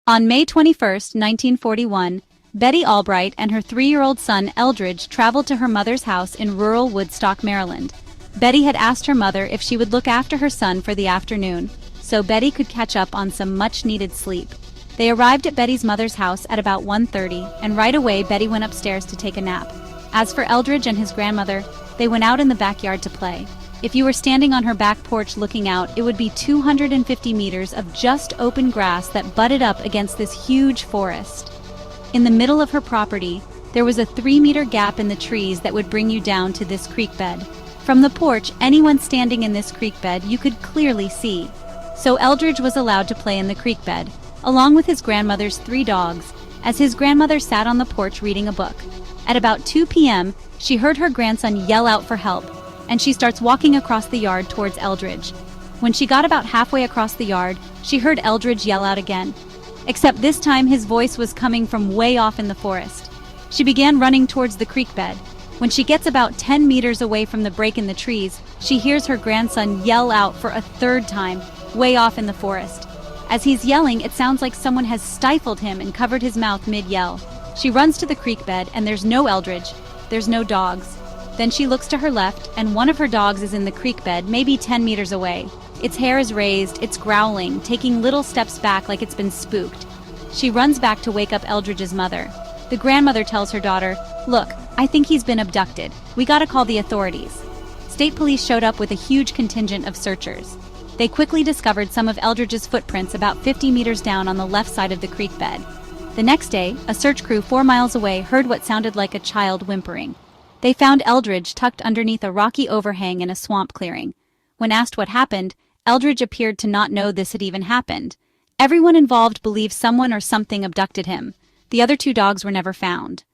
On May 21, 1941, Betty Albright and her 3-year-old son Eldridge traveled to her mother's house in rural Woodstock, Maryland. Betty had asked her mother if she would look after her son for the afternoon, so Betty could catch up on some much-needed sleep. They arrived at Betty's mother's house at about 1:30, and right away Betty went upstairs to take a nap. As for Eldridge and his grandmother, they went out in the backyard to play. If you were standing on her back porch looking out, it would be 250 meters of just open grass that butted up against this huge forest. In the middle of her property, there was a 3-meter gap in the trees that would bring you down to this creek bed. From the porch, anyone standing in this creek bed you could clearly see. So Eldridge was allowed to play in the creek bed, along with his grandmother's 3 dogs, as his grandmother sat on the porch reading a book. At about 2 p.m., she heard her grandson yell out for help, and she starts walking across the yard towards Eldridge. When she got about halfway across the yard, she heard Eldridge yell out again. Except this time his voice was coming from way off in the forest. She began running towards the creek bed. When she gets about 10 meters away from the break in the trees, she hears her grandson yell out for a 3rd time, way off in the forest. As he's yelling, it sounds like someone has stifled him and covered his mouth mid-yell. She runs to the creek bed, and there's no Eldridge. There's no dogs. Then she looks to her left, and one of her dogs is in the creek bed, maybe 10 meters away. Its hair is raised, it's growling, taking little steps back like it's been spooked. She runs back to wake up Eldridge's mother. The grandmother tells her daughter, "Look, I think he's been abducted. We gotta call the authorities." State police showed up with a huge contingent of searchers. They quickly discovered some of Eldridge's footprints about 50 meters down on the left side of the creek bed. The next day, a search crew 4 miles away heard what sounded like a child whimpering. They found Eldridge tucked underneath a rocky overhang in a swamp clearing. When asked what happened, Eldridge appeared to not know this had even happened. Everyone involved believed someone or something abducted him. The other 2 dogs were never found.